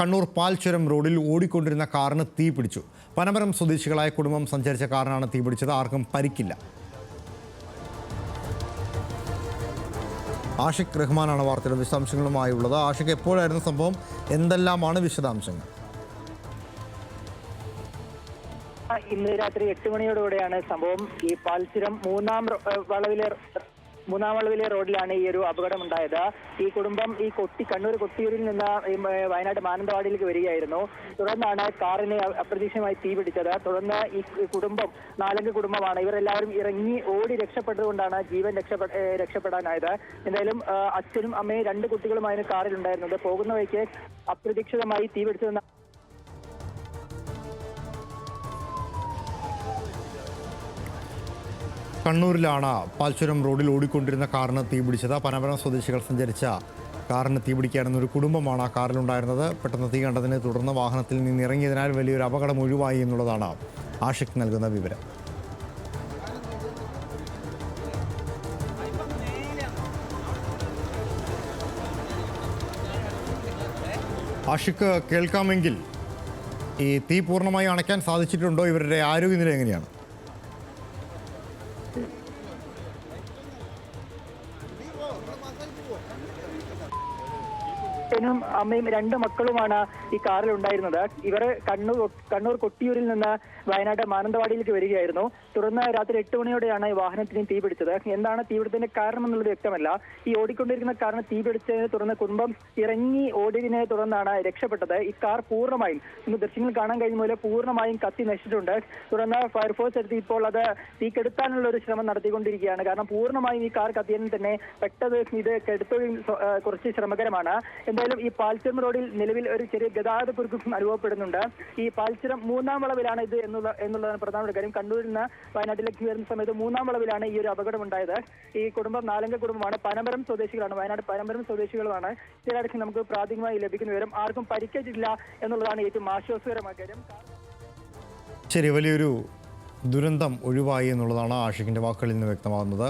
കണ്ണൂർ പാൽച്ചുരം റോഡിൽ ഓടിക്കൊണ്ടിരുന്ന കാറിന് തീ പിടിച്ചു. പനമരം സ്വദേശികളായ കുടുംബം സഞ്ചരിച്ച കാറിനാണ് തീ പിടിച്ചത്. ആർക്കും പരിക്കില്ല. ആഷിഖ് റഹ്മാനാണ് വാർത്തയുടെ വിശദാംശങ്ങളുമായുള്ളത്. ആഷിഖ്, എപ്പോഴായിരുന്നു സംഭവം? എന്തെല്ലാമാണ് വിശദാംശങ്ങൾ? ഇന്ന് രാത്രി 8 മണിയോടുകൂടെയാണ് സംഭവം. ഈ പാൽച്ചുരം മൂന്നാം വളവിലെ റോഡിലാണ് ഈ ഒരു അപകടം ഉണ്ടായത്. ഈ കുടുംബം കണ്ണൂർ കൊട്ടിയൂരിൽ നിന്ന് വയനാട് മാനന്തവാടിയിലേക്ക് വരികയായിരുന്നു. തുടർന്നാണ് കാറിന് അപ്രതീക്ഷിതമായി തീ പിടിച്ചത്. തുടർന്ന് ഈ കുടുംബം 4 കുടുംബമാണ്. ഇവരെല്ലാവരും ഇറങ്ങി ഓടി രക്ഷപ്പെട്ടതുകൊണ്ടാണ് ജീവൻ രക്ഷപ്പെടാനായത്. എന്തായാലും അച്ഛനും അമ്മയും 2 കുട്ടികളുമായിരുന്നു കാറിലുണ്ടായിരുന്നത്. പോകുന്ന വഴിക്ക് അപ്രതീക്ഷിതമായി തീ പിടിച്ചതെന്ന് കണ്ണൂരിലാണ് പാൽച്ചുരം റോഡിൽ ഓടിക്കൊണ്ടിരുന്ന കാറിന് തീപിടിച്ചത്. പനമരം സ്വദേശികൾ സഞ്ചരിച്ച കാറിന് തീപിടിക്കാനെന്ന ഒരു കുടുംബമാണ് ആ കാറിലുണ്ടായിരുന്നത്. പെട്ടെന്ന് തീ കണ്ടതിനെ തുടർന്ന് വാഹനത്തിൽ നിന്ന് ഇറങ്ങിയതിനാൽ വലിയൊരു അപകടം ഒഴിവായി എന്നുള്ളതാണ് ആഷിഖ് നൽകുന്ന വിവരം. ആഷിഖ്, കേൾക്കാമെങ്കിൽ ഈ തീ പൂർണ്ണമായി അണയ്ക്കാൻ സാധിച്ചിട്ടുണ്ടോ? ഇവരുടെ ആരോഗ്യനില എങ്ങനെയാണ്? അച്ഛനും അമ്മയും 2 മക്കളുമാണ് ഈ കാറിൽ ഉണ്ടായിരുന്നത്. ഇവർ കണ്ണൂർ കൊട്ടിയൂരിൽ നിന്ന് വയനാട് മാനന്തവാടിയിലേക്ക് വരികയായിരുന്നു. തുടർന്ന് രാത്രി 8 മണിയോടെയാണ് ഈ വാഹനത്തിന് തീ പിടിച്ചത്. എന്താണ് തീപിടുത്തത്തിന്റെ കാരണം എന്നുള്ളത് വ്യക്തമല്ല. ഈ ഓടിക്കൊണ്ടിരിക്കുന്ന കാറിന് തീ പിടിച്ചതിനെ തുടർന്ന് കുടുംബം ഇറങ്ങി ഓടിയതിനെ തുടർന്നാണ് രക്ഷപ്പെട്ടത്. ഈ കാർ പൂർണ്ണമായും ഇന്ന് ദൃശ്യങ്ങൾ കാണാൻ കഴിയുന്ന പോലെ പൂർണ്ണമായും കത്തി നശിച്ചിട്ടുണ്ട്. തുടർന്ന് ഫയർഫോഴ്സ് എത്തി ഇപ്പോൾ അത് തീ കെടുത്താനുള്ള ഒരു ശ്രമം നടത്തിക്കൊണ്ടിരിക്കുകയാണ്. കാരണം പൂർണ്ണമായും ഈ കാർ കത്തിയതിൽ തന്നെ പെട്ടത് ഇത് കെടുത്തൊഴി കുറച്ച് ശ്രമകരമാണ്. എന്തായാലും ഈ പാൽച്ചുരം റോഡിൽ നിലവിൽ ഒരു ചെറിയ ഗതാഗത കുരുക്കും അനുഭവപ്പെടുന്നുണ്ട്. ഈ പാൽച്ചുരം 3-ാം വളവിലാണ് ഇത് എന്നുള്ളതാണ് പ്രധാനപ്പെട്ട കാര്യം. കണ്ണൂരിൽ നിന്ന് വയനാട്ടിലേക്ക് വരുന്ന സമയത്ത് 3-ാം വളവിലാണ് ഈ ഒരു അപകടം ഉണ്ടായത്. ഈ കുടുംബം 4 കുടുംബമാണ്. പനമരം സ്വദേശികളാണ്. വയനാട് പനമരം സ്വദേശികളുമാണ്. ചിലടക്കം നമുക്ക് പ്രാഥമികമായി ലഭിക്കുന്ന വിവരം. ആർക്കും പരിക്കേറ്റില്ല എന്നുള്ളതാണ് ഏറ്റവും ആശ്വാസകരമായ കാര്യം. ശരി, വലിയൊരു ദുരന്തം ഒഴിവായി എന്നുള്ളതാണ് ആഷിഖിൻ്റെ വാക്കുകളിൽ നിന്ന് വ്യക്തമാകുന്നത്.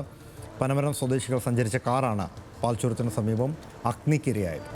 പനമരം സ്വദേശികൾ സഞ്ചരിച്ച കാറാണ് പാൽച്ചുരത്തിന് സമീപം അഗ്നിക്കിരയായത്.